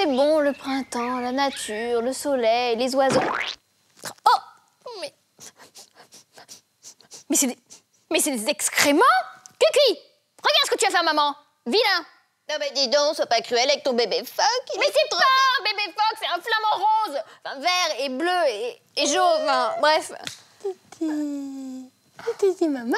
c'est bon, le printemps, la nature, le soleil, les oiseaux. Oh, mais c'est des excréments. Kiki, regarde ce que tu as fait à maman. Vilain. Non mais dis donc, sois pas cruel avec ton bébé phoque. Mais c'est pas un bébé phoque, c'est un flamant rose. Enfin, vert et bleu et jaune, enfin, bref. Titi maman.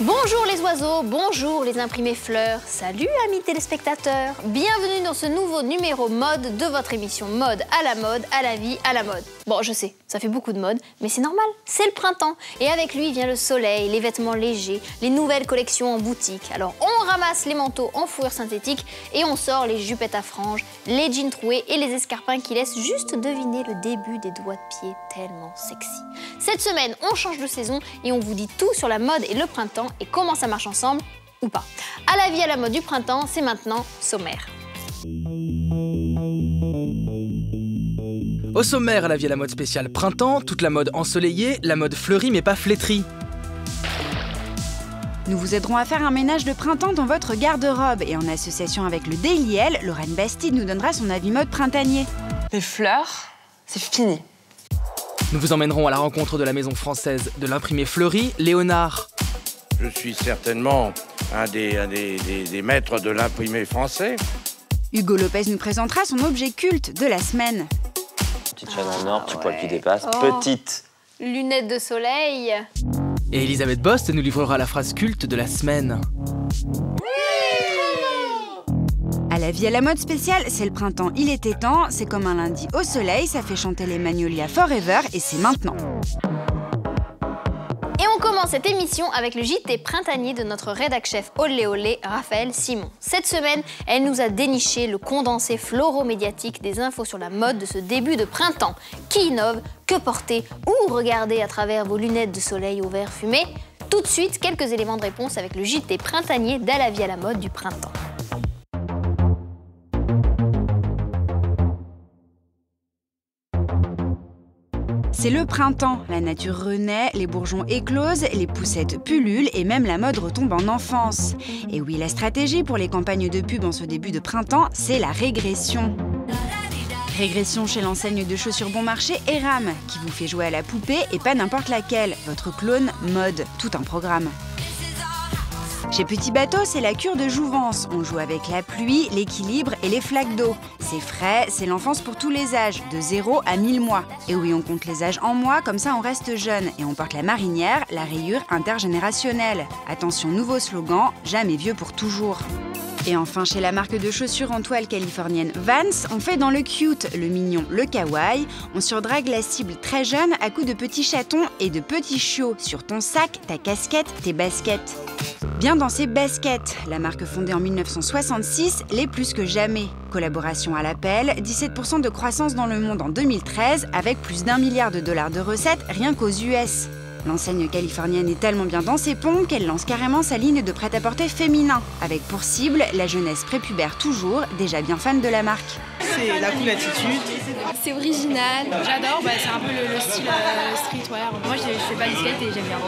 Bonjour les oiseaux, bonjour les imprimés fleurs, salut amis téléspectateurs, bienvenue dans ce nouveau numéro mode de votre émission Mode à la mode, à la vie, à la mode. Bon, je sais, ça fait beaucoup de mode, mais c'est normal, c'est le printemps. Et avec lui vient le soleil, les vêtements légers, les nouvelles collections en boutique. Alors on ramasse les manteaux en fourrure synthétique et on sort les jupettes à franges, les jeans troués et les escarpins qui laissent juste deviner le début des doigts de pied tellement sexy. Cette semaine, on change de saison et on vous dit tout sur la mode et le printemps et comment ça marche ensemble ou pas. À la vie, à la mode du printemps, c'est maintenant sommaire. Au sommaire, à la vie à la mode spéciale printemps, toute la mode ensoleillée, la mode fleurie mais pas flétrie. Nous vous aiderons à faire un ménage de printemps dans votre garde-robe et en association avec le Daily Elle, Lorraine Bastide nous donnera son avis mode printanier. Les fleurs, c'est fini. Nous vous emmènerons à la rencontre de la maison française de l'imprimé fleuri, Léonard. Je suis certainement un des maîtres de l'imprimé français. Hugo Lopez nous présentera son objet culte de la semaine. Petite chaîne en or, petit poil qui dépasse, petite. Lunettes de soleil. Et Elisabeth Bost nous livrera la phrase culte de la semaine. À la vie à la mode spéciale, c'est le printemps, il était temps, c'est comme un lundi au soleil, ça fait chanter les Magnolia Forever et c'est maintenant. Et on commence cette émission avec le JT printanier de notre rédac-chef olé olé, Raphaël Simon. Cette semaine, elle nous a déniché le condensé floro-médiatique des infos sur la mode de ce début de printemps. Qui innove, que porter, ou regarder à travers vos lunettes de soleil au vert fumé? Tout de suite, quelques éléments de réponse avec le JT printanier d'À la vie à la mode du printemps. C'est le printemps, la nature renaît, les bourgeons éclosent, les poussettes pullulent et même la mode retombe en enfance. Et oui, la stratégie pour les campagnes de pub en ce début de printemps, c'est la régression. Régression chez l'enseigne de chaussures bon marché Eram, qui vous fait jouer à la poupée et pas n'importe laquelle, votre clone mode, tout un programme. Chez Petit Bateau, c'est la cure de jouvence. On joue avec la pluie, l'équilibre et les flaques d'eau. C'est frais, c'est l'enfance pour tous les âges, de 0 à 1000 mois. Et oui, on compte les âges en mois, comme ça on reste jeune. Et on porte la marinière, la rayure intergénérationnelle. Attention, nouveau slogan, jamais vieux pour toujours. Et enfin, chez la marque de chaussures en toile californienne Vans, on fait dans le cute, le mignon, le kawaii. On surdrague la cible très jeune à coups de petits chatons et de petits chiots sur ton sac, ta casquette, tes baskets. Bien dans ces baskets, la marque fondée en 1966 l'est plus que jamais. Collaboration à l'appel, 17% de croissance dans le monde en 2013 avec plus d'1 milliard de dollars de recettes rien qu'aux US. L'enseigne californienne est tellement bien dans ses pompes qu'elle lance carrément sa ligne de prêt-à-porter féminin, avec pour cible la jeunesse prépubère toujours, déjà bien fan de la marque. C'est la cool attitude. C'est original. J'adore, c'est un peu le style streetwear. Moi, je fais pas de skate et j'aime bien.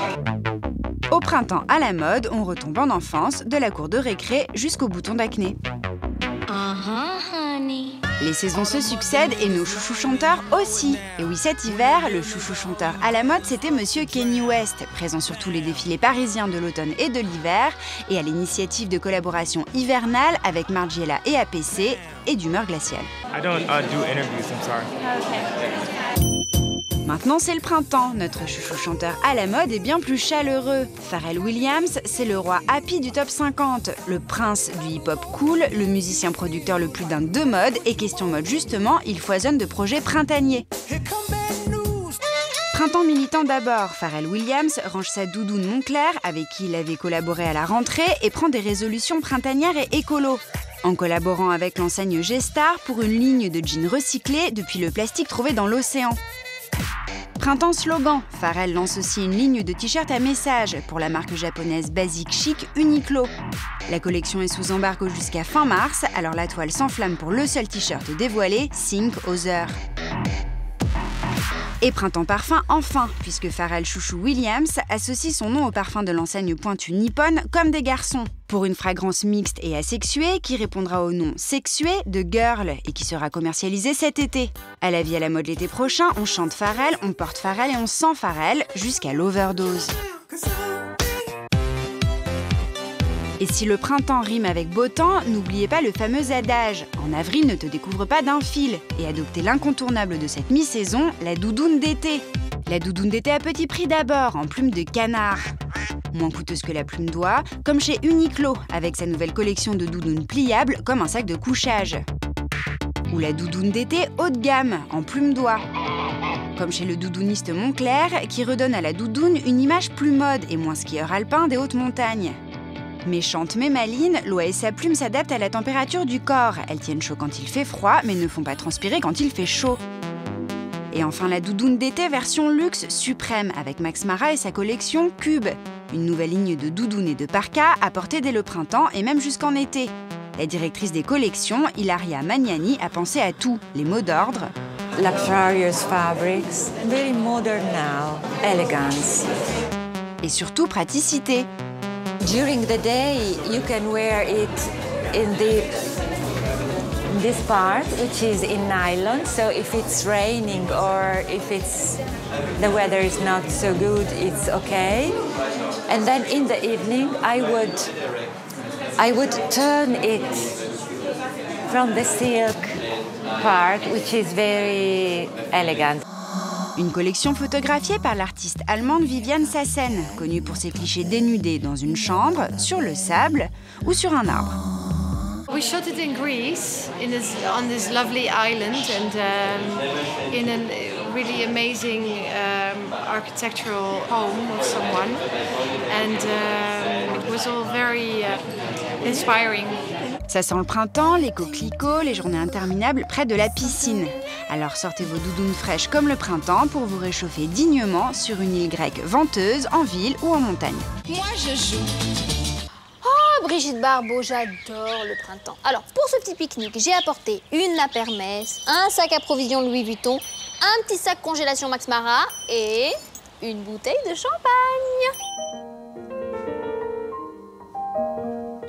Au printemps à la mode, on retombe en enfance, de la cour de récré jusqu'au bouton d'acné. Honey. Les saisons se succèdent et nos chouchous chanteurs aussi. Et oui, cet hiver, le chouchou chanteur à la mode, c'était Monsieur Kanye West, présent sur tous les défilés parisiens de l'automne et de l'hiver, et à l'initiative de collaboration hivernale avec Margiela et APC, et d'humeur glaciale. I don't do interviews, I'm sorry. Maintenant, c'est le printemps. Notre chouchou chanteur à la mode est bien plus chaleureux. Pharrell Williams, c'est le roi happy du top 50, le prince du hip-hop cool, le musicien producteur le plus dingue de mode. Et question mode justement, il foisonne de projets printaniers. Printemps militant d'abord, Pharrell Williams range sa doudoune Moncler, avec qui il avait collaboré à la rentrée, et prend des résolutions printanières et écolo. En collaborant avec l'enseigne G-Star pour une ligne de jeans recyclés depuis le plastique trouvé dans l'océan. Printemps slogan, Pharrell lance aussi une ligne de t-shirts à message pour la marque japonaise basique chic Uniqlo. La collection est sous embargo jusqu'à fin mars, alors la toile s'enflamme pour le seul t-shirt dévoilé, Think Other. Et Printemps Parfum enfin, puisque Pharrell Chouchou Williams associe son nom au parfum de l'enseigne pointue Nippon comme des garçons, pour une fragrance mixte et asexuée qui répondra au nom sexué de Girl et qui sera commercialisée cet été. À la vie à la mode l'été prochain, on chante Pharrell, on porte Pharrell et on sent Pharrell jusqu'à l'overdose. Et si le printemps rime avec beau temps, n'oubliez pas le fameux adage « En avril, ne te découvre pas d'un fil » et adoptez l'incontournable de cette mi-saison, la doudoune d'été. La doudoune d'été à petit prix d'abord, en plume de canard. Moins coûteuse que la plume d'oie, comme chez Uniqlo, avec sa nouvelle collection de doudounes pliables comme un sac de couchage. Ou la doudoune d'été haut de gamme, en plume d'oie. Comme chez le doudouniste Moncler, qui redonne à la doudoune une image plus mode et moins skieur alpin des hautes montagnes. Méchante mais maline, l'oie et sa plume s'adaptent à la température du corps. Elles tiennent chaud quand il fait froid, mais ne font pas transpirer quand il fait chaud. Et enfin la doudoune d'été version luxe suprême, avec Max Mara et sa collection Cube. Une nouvelle ligne de doudounes et de parkas à porter dès le printemps et même jusqu'en été. La directrice des collections, Ilaria Magnani, a pensé à tout, les mots d'ordre. Luxurious fabrics, very modern now, elegance. Et surtout praticité. During the day, you can wear it in this part, which is in nylon. So if it's raining or if the weather is not so good, it's okay. And then in the evening, I would turn it from the silk part, which is very elegant. Une collection photographiée par l'artiste allemande Viviane Sassen, connue pour ses clichés dénudés dans une chambre, sur le sable ou sur un arbre. We shot it in Greece, on this lovely island, and in a really amazing architectural home of someone, and it was all very inspiring. Ça sent le printemps, les coquelicots, les journées interminables près de la piscine. Alors sortez vos doudounes fraîches comme le printemps pour vous réchauffer dignement sur une île grecque venteuse, en ville ou en montagne. Moi, je joue. Oh, Brigitte Bardot, j'adore le printemps. Alors, pour ce petit pique-nique, j'ai apporté une nappe Hermès, un sac à provisions Louis Vuitton, un petit sac congélation Max Mara et une bouteille de champagne.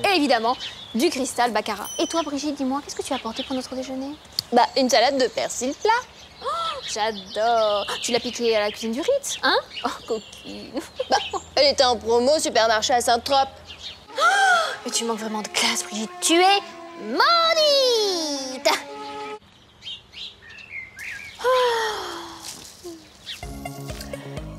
Et évidemment, du cristal Baccarat. Et toi, Brigitte, dis-moi, qu'est-ce que tu as apporté pour notre déjeuner? Bah, une salade de persil plat. Oh, j'adore. Tu l'as piquée à la cuisine du Ritz, hein? Oh, coquine. Bah, elle était en promo au supermarché à Saint-Trope. Oh, mais tu manques vraiment de classe, Brigitte. Tu es maudite.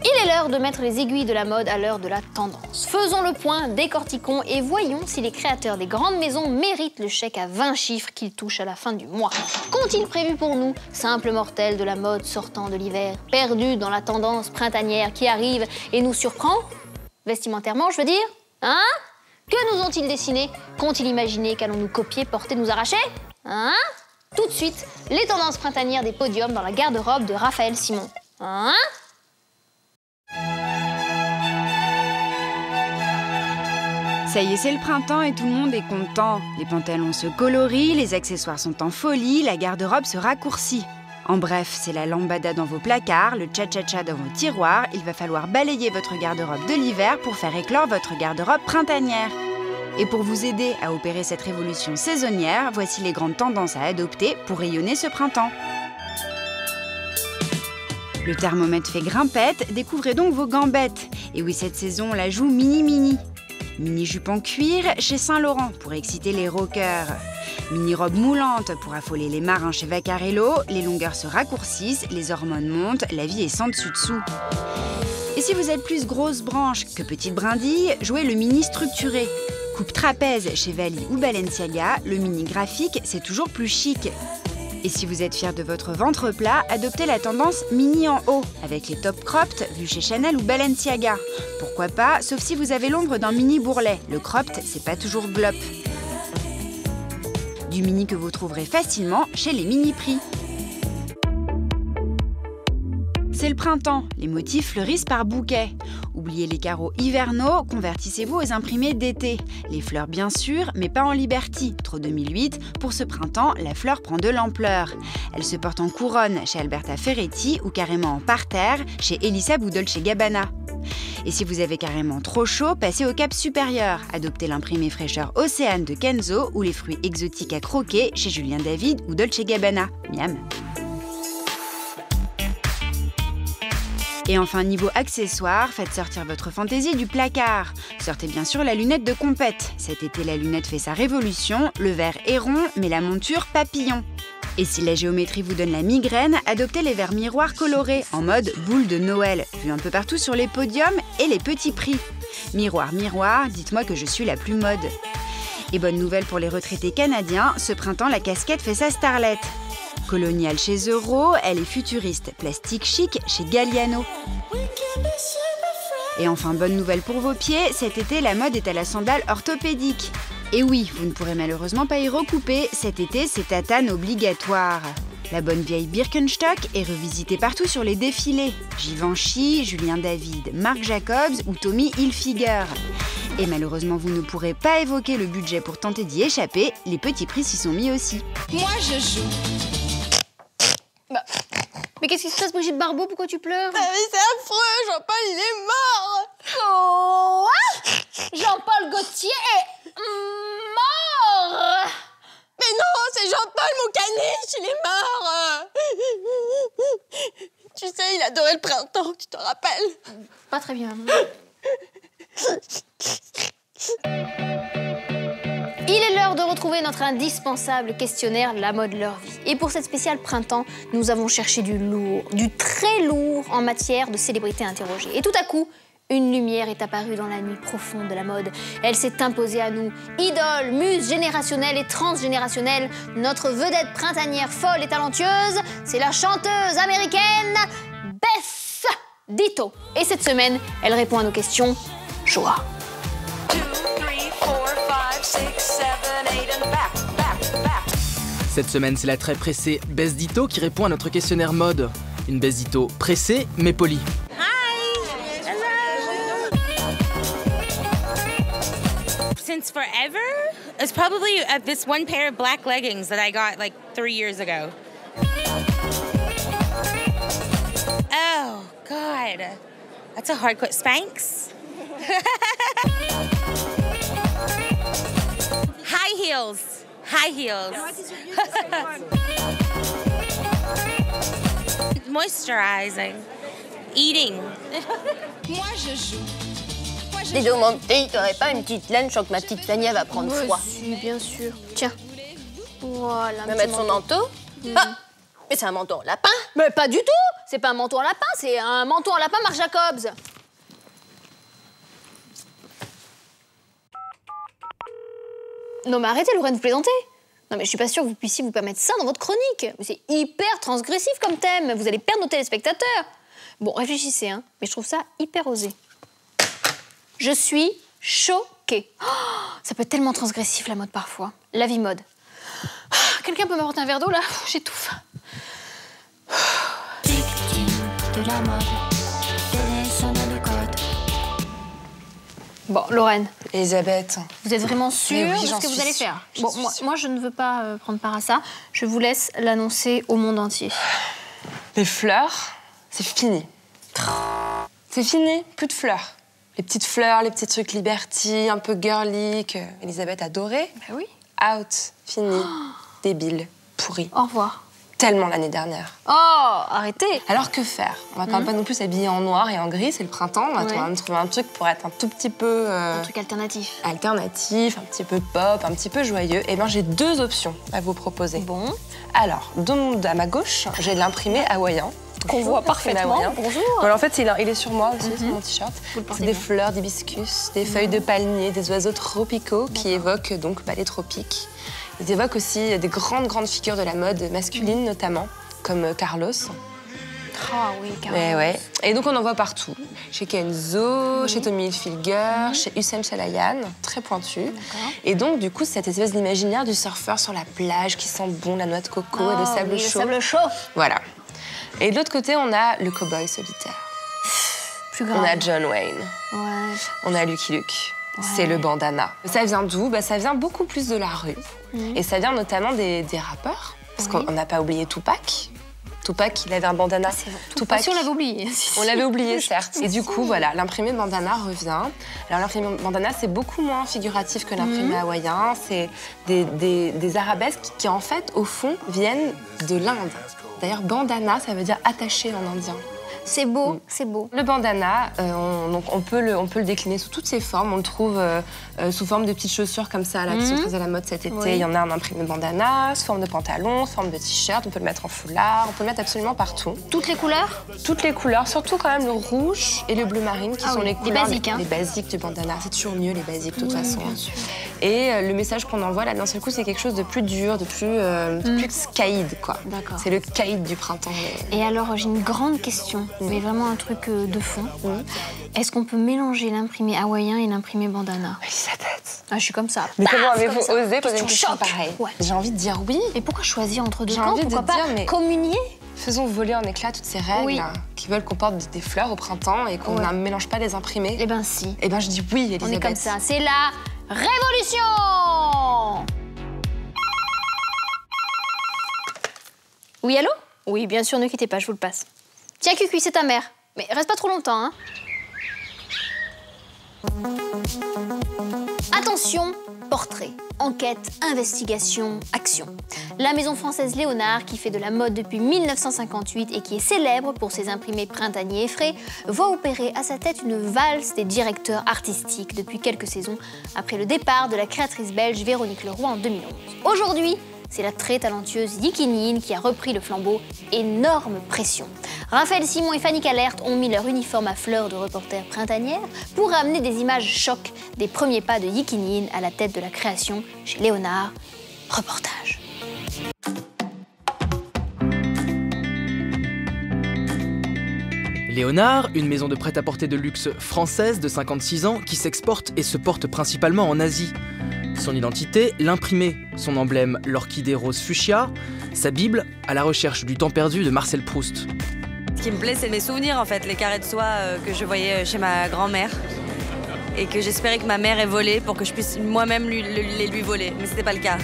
Il est l'heure de mettre les aiguilles de la mode à l'heure de la tendance. Faisons le point, décortiquons et voyons si les créateurs des grandes maisons méritent le chèque à 20 chiffres qu'ils touchent à la fin du mois. Qu'ont-ils prévu pour nous, simples mortels de la mode sortant de l'hiver, perdus dans la tendance printanière qui arrive et nous surprend? Vestimentairement, je veux dire? Hein? Que nous ont-ils dessiné? Qu'ont-ils imaginé? Qu'allons-nous copier, porter, nous arracher? Hein? Tout de suite, les tendances printanières des podiums dans la garde-robe de Raphaël Simon. Hein? Ça y est, c'est le printemps et tout le monde est content. Les pantalons se colorient, les accessoires sont en folie, la garde-robe se raccourcit. En bref, c'est la lambada dans vos placards, le cha-cha-cha dans vos tiroirs. Il va falloir balayer votre garde-robe de l'hiver pour faire éclore votre garde-robe printanière. Et pour vous aider à opérer cette révolution saisonnière, voici les grandes tendances à adopter pour rayonner ce printemps. Le thermomètre fait grimpette, découvrez donc vos gambettes. Et oui, cette saison, on la joue mini-mini. Mini-jupe en cuir chez Saint-Laurent pour exciter les rockers. Mini-robe moulante pour affoler les marins chez Vaccarello. Les longueurs se raccourcissent, les hormones montent, la vie est sans dessus-dessous. Et si vous êtes plus grosse branche que petite brindille, jouez le mini structuré. Coupe trapèze chez Vali ou Balenciaga, le mini graphique, c'est toujours plus chic. Et si vous êtes fier de votre ventre plat, adoptez la tendance mini en haut, avec les top cropped vus chez Chanel ou Balenciaga. Pourquoi pas, sauf si vous avez l'ombre d'un mini bourrelet. Le cropped, c'est pas toujours glop. Du mini que vous trouverez facilement chez les mini prix. C'est le printemps, les motifs fleurissent par bouquets. Oubliez les carreaux hivernaux, convertissez-vous aux imprimés d'été. Les fleurs bien sûr, mais pas en Liberty, trop 2008. Pour ce printemps, la fleur prend de l'ampleur. Elle se porte en couronne chez Alberta Ferretti ou carrément en parterre chez Elisa ou Dolce Gabbana. Et si vous avez carrément trop chaud, passez au cap supérieur. Adoptez l'imprimé fraîcheur Océane de Kenzo ou les fruits exotiques à croquer chez Julien David ou Dolce Gabbana. Miam. Et enfin, niveau accessoires, faites sortir votre fantaisie du placard. Sortez bien sûr la lunette de compète. Cet été, la lunette fait sa révolution. Le verre est rond, mais la monture papillon. Et si la géométrie vous donne la migraine, adoptez les verres miroirs colorés, en mode boule de Noël, vus un peu partout sur les podiums et les petits prix. Miroir, miroir, dites-moi que je suis la plus mode. Et bonne nouvelle pour les retraités canadiens, ce printemps, la casquette fait sa starlette. Coloniale chez Euro, elle est futuriste, plastique chic chez Galliano. Et enfin, bonne nouvelle pour vos pieds, cet été, la mode est à la sandale orthopédique. Et oui, vous ne pourrez malheureusement pas y recouper, cet été, c'est tatane obligatoire. La bonne vieille Birkenstock est revisitée partout sur les défilés. Givenchy, Julien David, Marc Jacobs ou Tommy Hilfiger. Et malheureusement, vous ne pourrez pas évoquer le budget pour tenter d'y échapper, les petits prix s'y sont mis aussi. Moi, je joue. Mais qu'est-ce qui se passe, Brigitte Bardot? Pourquoi tu pleures? Mais c'est affreux, Jean-Paul, il est mort. Oh, Jean-Paul Gaultier est mort. Mais non, c'est Jean-Paul, mon caniche, il est mort. Tu sais, il adorait le printemps, tu te rappelles? Pas très bien. Il est l'heure de retrouver notre indispensable questionnaire La mode, leur vie. Et pour cette spéciale printemps, nous avons cherché du lourd, du très lourd en matière de célébrités interrogées. Et tout à coup, une lumière est apparue dans la nuit profonde de la mode. Elle s'est imposée à nous. Idole, muse générationnelle et transgénérationnelle, notre vedette printanière folle et talentueuse, c'est la chanteuse américaine Beth Ditto. Et cette semaine, elle répond à nos questions joie. Cette semaine, c'est la très pressée Beth Ditto qui répond à notre questionnaire mode. Une Beth Ditto pressée mais polie. Since forever, it's probably this one pair of black leggings that I got like 3 years ago. Oh, God. That's a hard Spanx? High heels. High heels. Moisturizing. Eating. Moi, je joue. Dis donc, mon petit, t'aurais pas une petite laine? Je sens que ma petite Tania va prendre froid. Si, bien sûr. Tiens. Voilà. On va mettre son manteau. Ah, mais c'est un manteau en lapin. Mais pas du tout. C'est pas un manteau en lapin, c'est un manteau en lapin Marc Jacobs. Non mais arrêtez, Lorraine, vous plaisantez. Non mais je suis pas sûre que vous puissiez vous permettre ça dans votre chronique. C'est hyper transgressif comme thème. Vous allez perdre nos téléspectateurs. Bon, réfléchissez, hein. Mais je trouve ça hyper osé. Je suis choquée. Oh, ça peut être tellement transgressif, la mode, parfois. La vie mode. Oh, quelqu'un peut m'apporter un verre d'eau, là? J'étouffe. De la mode. Bon, Lorraine. Elisabeth. Vous êtes vraiment sûre oui, de ce que vous allez faire? Bon, moi, je ne veux pas prendre part à ça. Je vous laisse l'annoncer au monde entier. Les fleurs, c'est fini. C'est fini, plus de fleurs. Les petites fleurs, les petits trucs Liberty, un peu girly, que Elisabeth adorait. Bah oui. Out, fini, débile, pourri. Au revoir. Tellement l'année dernière. Oh, arrêtez. Alors que faire? On va quand même pas non plus s'habiller en noir et en gris, c'est le printemps. On va trouver un truc pour être un tout petit peu... Un truc alternatif. Alternatif, un petit peu pop, un petit peu joyeux. Eh bien, j'ai 2 options à vous proposer. Bon. Alors, à ma gauche, j'ai l'imprimé hawaïen. Qu'on voit parfaitement. Bonjour. Bon, en fait, il est sur moi aussi, sur mon t-shirt. C'est des fleurs d'hibiscus, des feuilles de palmier, des oiseaux tropicaux qui évoquent donc les tropiques. Ils évoquent aussi des grandes figures de la mode masculine, notamment, comme Carlos. Ah oui, Carlos. Ouais. Et donc, on en voit partout. Chez Kenzo, chez Tommy Hilfiger, chez Hussein Chalayan, très pointu. Et donc, du coup, cette espèce d'imaginaire du surfeur sur la plage qui sent bon la noix de coco et le sable chaud. Le sable chaud. Voilà. Et de l'autre côté, on a le cow-boy solitaire. Plus grave. On a John Wayne. Ouais. On a Lucky Luke. Ouais. C'est le bandana. Ça vient d'où? Ça vient beaucoup plus de la rue. Et ça vient notamment des rappeurs. Parce qu'on n'a pas oublié Tupac. Tupac, il avait un bandana. Tupac, si on l'avait oublié. On l'avait oublié, certes. Et du coup, voilà, l'imprimé bandana revient. Alors l'imprimé bandana, c'est beaucoup moins figuratif que l'imprimé hawaïen. C'est des arabesques qui, en fait, au fond, viennent de l'Inde. D'ailleurs, bandana, ça veut dire attaché en indien. C'est beau, c'est beau. Le bandana, on peut le décliner sous toutes ses formes. On le trouve sous forme de petites chaussures comme ça, là, qui sont très à la mode cet été. Il y en a un imprimé bandana, sous forme de pantalon, sous forme de t-shirt. On peut le mettre en foulard, on peut le mettre absolument partout. Toutes les couleurs? Toutes les couleurs, surtout quand même le rouge et le bleu marine, qui sont les couleurs basiques, les basiques du bandana. C'est toujours mieux, les basiques, de toute façon. Bien sûr. Et le message qu'on envoie, là, d'un seul coup, c'est quelque chose de plus dur, de plus caïd, quoi. D'accord. C'est le caïd du printemps. Et alors, j'ai une grande question. Mais vraiment un truc de fond. Est-ce qu'on peut mélanger l'imprimé hawaïen et l'imprimé bandana? Sa tête. Ah, je suis comme ça. Mais comment avez-vous osé poser une question pareille? Ouais. J'ai envie de dire oui. Et pourquoi choisir entre deux J'ai camps? envie Pourquoi de pas dire, mais communier? Faisons voler en éclats toutes ces règles qui veulent qu'on porte des fleurs au printemps et qu'on ne mélange pas les imprimés. Eh ben si. Eh ben je dis oui, Elisabeth. On est comme ça. C'est la révolution! Oui, allô? Oui, bien sûr, ne quittez pas, je vous le passe. Tiens, Cucu, c'est ta mère. Mais reste pas trop longtemps, hein. Attention, portrait, enquête, investigation, action. La maison française Léonard, qui fait de la mode depuis 1958 et qui est célèbre pour ses imprimés printaniers et frais, voit opérer à sa tête une valse des directeurs artistiques depuis quelques saisons, après le départ de la créatrice belge Véronique Leroy en 2011. Aujourd'hui, c'est la très talentueuse Yikin Yin qui a repris le flambeau. Énorme pression. Raphaël Simon et Fanny Calert ont mis leur uniforme à fleurs de reporter printanière pour amener des images chocs des premiers pas de Yikin Yin à la tête de la création chez Léonard. Reportage. Léonard, une maison de prêt-à-porter de luxe française de 56 ans qui s'exporte et se porte principalement en Asie. Son identité, l'imprimé, son emblème, l'orchidée rose fuchsia, sa Bible, à la recherche du temps perdu de Marcel Proust. Ce qui me plaît, c'est mes souvenirs, en fait, les carrés de soie que je voyais chez ma grand-mère et que j'espérais que ma mère ait volé pour que je puisse moi-même les lui voler, mais c'était pas le cas.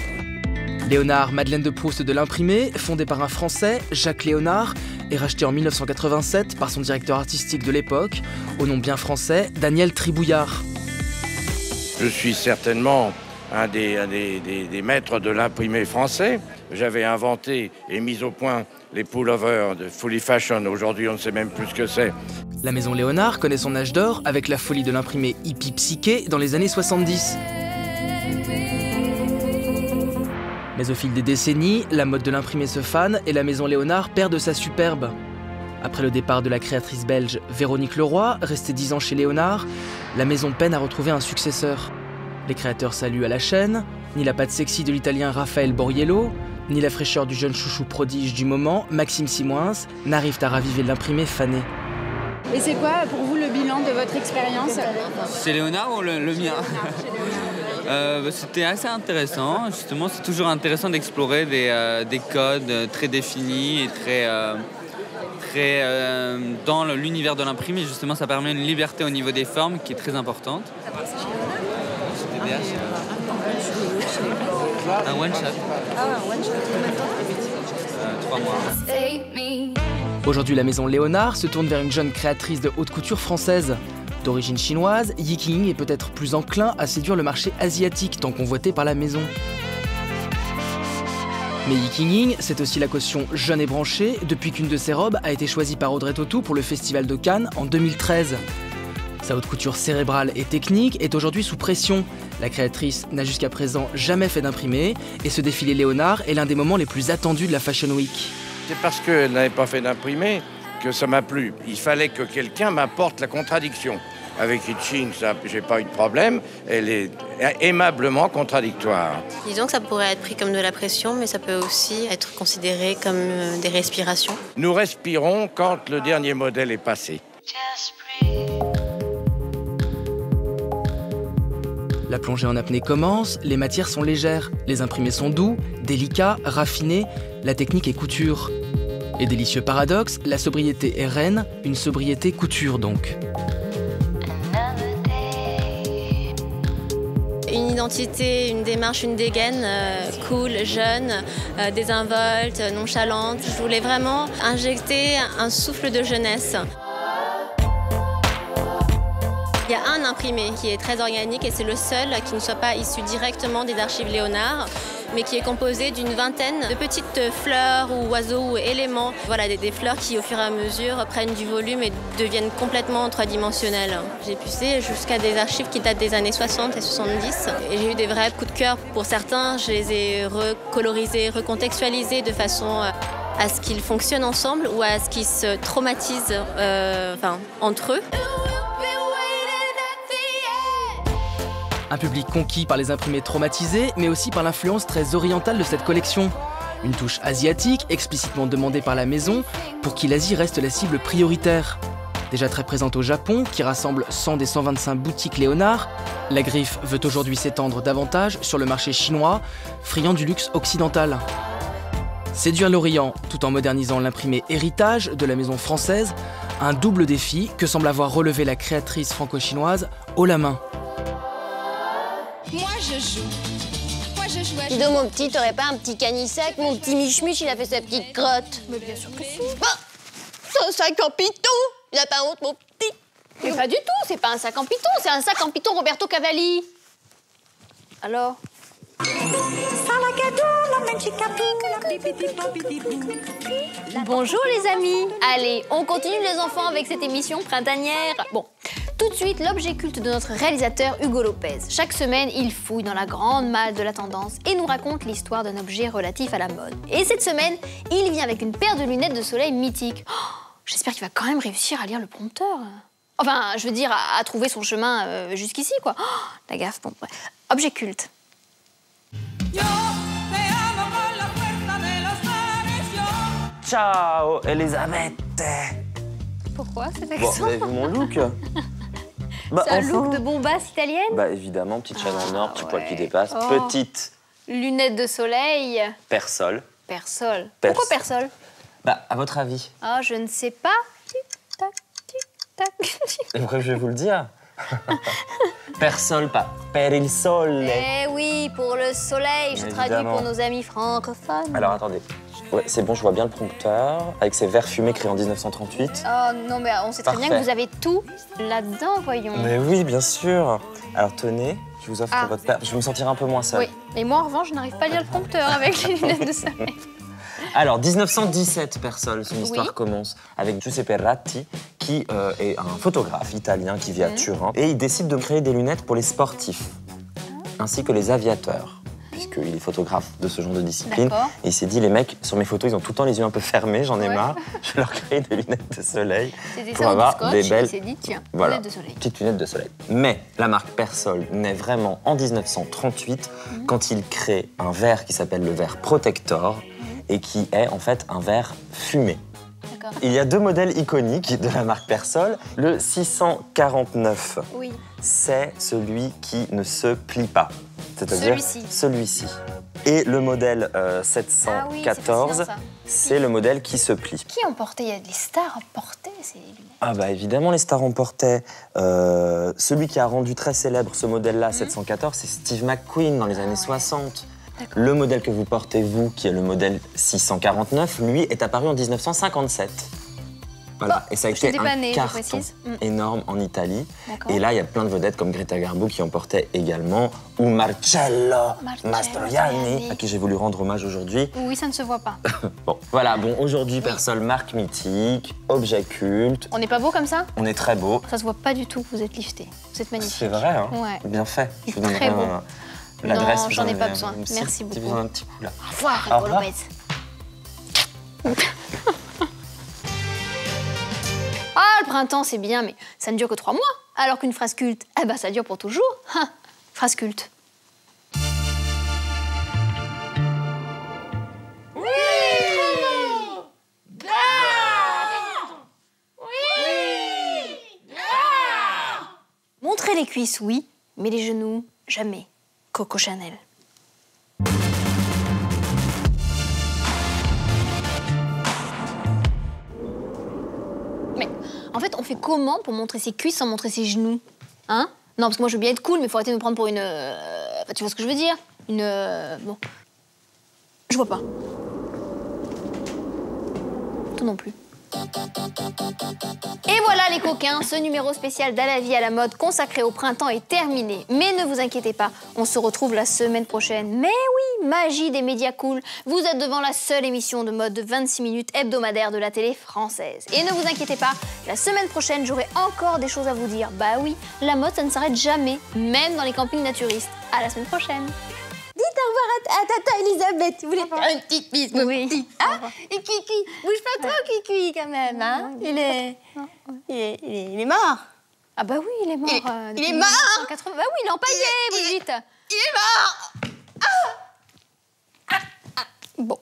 Léonard, Madeleine de Proust de l'imprimé, fondé par un Français, Jacques Léonard, et racheté en 1987 par son directeur artistique de l'époque, au nom bien français, Daniel Tribouillard. Je suis certainement un des maîtres de l'imprimé français. J'avais inventé et mis au point les pullovers de Fully Fashion. Aujourd'hui, on ne sait même plus ce que c'est. La maison Léonard connaît son âge d'or avec la folie de l'imprimé hippie psyché dans les années 70. Mais au fil des décennies, la mode de l'imprimé se fane et la maison Léonard perd de sa superbe. Après le départ de la créatrice belge Véronique Leroy, restée 10 ans chez Léonard, la maison peine à retrouver un successeur. Les créateurs saluent à la chaîne, ni la patte sexy de l'italien Raphaël Borriello, ni la fraîcheur du jeune chouchou prodige du moment, Maxime Simoins, n'arrivent à raviver l'imprimé fané. Et c'est quoi pour vous le bilan de votre expérience? C'est Léonard ou le mien? C'était assez intéressant. Justement, c'est toujours intéressant d'explorer des codes très définis et très dans l'univers de l'imprimé. Justement, ça permet une liberté au niveau des formes qui est très importante. Un one shot. Ah, un one shot. Combien de temps? 3 mois. Aujourd'hui, la maison Léonard se tourne vers une jeune créatrice de haute couture française. D'origine chinoise, Yiking est peut-être plus enclin à séduire le marché asiatique tant convoité par la maison. Mais Yiking, c'est aussi la caution jeune et branchée depuis qu'une de ses robes a été choisie par Audrey Tautou pour le Festival de Cannes en 2013. Sa haute couture cérébrale et technique est aujourd'hui sous pression. La créatrice n'a jusqu'à présent jamais fait d'imprimé et ce défilé Léonard est l'un des moments les plus attendus de la Fashion Week. C'est parce qu'elle n'avait pas fait d'imprimé que ça m'a plu. Il fallait que quelqu'un m'apporte la contradiction. Avec Yiking, j'ai pas eu de problème. Elle est aimablement contradictoire. Disons que ça pourrait être pris comme de la pression, mais ça peut aussi être considéré comme des respirations. Nous respirons quand le dernier modèle est passé. La plongée en apnée commence, les matières sont légères, les imprimés sont doux, délicats, raffinés, la technique est couture. Et délicieux paradoxe, la sobriété est reine, une sobriété couture donc. Une identité, une démarche, une dégaine cool, jeune, désinvolte, nonchalante. Je voulais vraiment injecter un souffle de jeunesse. Il y a un imprimé qui est très organique et c'est le seul qui ne soit pas issu directement des archives Léonard, mais qui est composé d'une vingtaine de petites fleurs ou oiseaux ou éléments. Voilà, des fleurs qui, au fur et à mesure, prennent du volume et deviennent complètement trois-dimensionnelles. J'ai poussé jusqu'à des archives qui datent des années 60 et 70. Et j'ai eu des vrais coups de cœur. Pour certains, je les ai recolorisés, recontextualisés de façon à ce qu'ils fonctionnent ensemble ou à ce qu'ils se traumatisent entre eux. Un public conquis par les imprimés traumatisés, mais aussi par l'influence très orientale de cette collection. Une touche asiatique, explicitement demandée par la maison, pour qui l'Asie reste la cible prioritaire. Déjà très présente au Japon, qui rassemble 100 des 125 boutiques Léonard, la griffe veut aujourd'hui s'étendre davantage sur le marché chinois, friand du luxe occidental. Séduire l'Orient, tout en modernisant l'imprimé héritage de la maison française, un double défi que semble avoir relevé la créatrice franco-chinoise haut la main. Moi je joue. Dis donc mon petit, t'aurais pas un petit canis sec? Mon petit Mich-Mich, il a fait sa petite crotte. Mais bien sûr que si. Bah, c'est un sac en piton. Il a pas honte, mon petit. Mais pas du tout, c'est pas un sac en piton, c'est un sac en piton Roberto Cavalli. Alors? Bonjour les amis. Allez, on continue les enfants avec cette émission printanière. Bon, tout de suite, l'objet culte de notre réalisateur Hugo Lopez. Chaque semaine, il fouille dans la grande malle de la tendance et nous raconte l'histoire d'un objet relatif à la mode. Et cette semaine, il vient avec une paire de lunettes de soleil mythique. Oh, j'espère qu'il va quand même réussir à lire le prompteur. Enfin, je veux dire, à trouver son chemin jusqu'ici, quoi. Oh, la gaffe, bon, ouais. Objet culte. Ciao, Elisabeth. Pourquoi cet Bon, accent? vous avez vu mon look? C'est un look de bombasse italienne? Bah évidemment, petite chaîne en or, petit poil qui dépasse, Oh. petite Lunettes de soleil. persole. Persol. Pourquoi persol? Bah, à votre avis? Ah, je ne sais pas. Tic-tac, tic-tac. Et pourquoi je vais vous le dire? Persol, pas per il sole. Eh oui, pour le soleil, je traduis Évidemment. pour nos amis francophones. Alors attendez. Ouais, c'est bon, je vois bien le prompteur, avec ses verres fumés créés en 1938. Oh non, mais on sait très bien que Parfait. vous avez tout là-dedans, voyons. Mais oui, bien sûr. Alors tenez, je vous offre votre paire. Je vais me sentir un peu moins seul. Oui, et moi en revanche, je n'arrive pas à lire le prompteur avec les lunettes de soleil. Alors, 1917, Persol, son histoire Oui. commence avec Giuseppe Ratti, qui est un photographe italien qui vit à Turin. Et il décide de créer des lunettes pour les sportifs, ainsi que les aviateurs, puisqu'il est photographe de ce genre de discipline. D'accord. Et il s'est dit, les mecs, sur mes photos, ils ont tout le temps les yeux un peu fermés, j'en ai Ouais. marre. Je vais leur créer des lunettes de soleil C'était pour ça au avoir scotch, des belles... il s'est dit, tiens, Voilà, lunettes de soleil. petites lunettes de soleil. Mais la marque Persol naît vraiment en 1938, quand il crée un verre qui s'appelle le verre Protector, et qui est en fait un verre fumé. Il y a deux modèles iconiques de la marque Persol. Le 649, Oui. c'est celui qui ne se plie pas. C'est-à-dire Celui-ci. celui-ci. Et le modèle Ah oui, c'est 714, fascinant, ça. c'est le modèle qui se plie. Qui en portait? Il y a des stars en portaient ces lunettes. Ah bah évidemment, les stars en portaient. Celui qui a rendu très célèbre ce modèle-là, 714, c'est Steve McQueen dans les années 60. Le modèle que vous portez, vous, qui est le modèle 649, lui, est apparu en 1957. Voilà, et ça a été j'étais pas un née, je carton précise. énorme en Italie. D'accord. Et là, il y a plein de vedettes comme Greta Garbo qui en portaient également, ou Marcello Mastroianni, à qui j'ai voulu rendre hommage aujourd'hui. Oui, ça ne se voit pas. Bon, voilà, bon, aujourd'hui, Persol, marque mythique, objet culte. On n'est pas beau comme ça? On est très beau. Ça se voit pas du tout que vous êtes lifté. Vous êtes magnifique. C'est vrai, hein? Ouais. Bien fait. Je vous Très donnerai beau. l'adresse. Non, j'en ai pas besoin. Merci beaucoup. Un petit coup, là. Au revoir, Au Hugo revoir. Lopez. Ah, le printemps, c'est bien, mais ça ne dure que 3 mois. Alors qu'une phrase culte, eh ben, ça dure pour toujours. Hein, phrase culte. Montrer les cuisses, oui, mais les genoux, jamais. Coco Chanel. fait, on fait comment pour montrer ses cuisses sans montrer ses genoux? Hein? Non, parce que moi, je veux bien être cool, mais il faut arrêter de me prendre pour une... Enfin, tu vois ce que je veux dire? Une... Bon. Je vois pas. Toi non plus. Et voilà les coquins, ce numéro spécial d'À la vie à la mode consacré au printemps est terminé. Mais ne vous inquiétez pas, on se retrouve la semaine prochaine. Mais oui, magie des médias cool, vous êtes devant la seule émission de mode de 26 minutes hebdomadaire de la télé française. Et ne vous inquiétez pas, la semaine prochaine, j'aurai encore des choses à vous dire. Bah oui, la mode, ça ne s'arrête jamais, même dans les campings naturistes. À la semaine prochaine. Dites au revoir à tata Elisabeth. Tu voulais faire une petite bise, mon petit. Ah, et Kiki, bouge pas trop, Kiki, quand même, hein. Il est mort. Ah bah oui, il est mort. Il est mort. 80... Bah oui, il est empaillé, vous dites. Il est mort. Bon.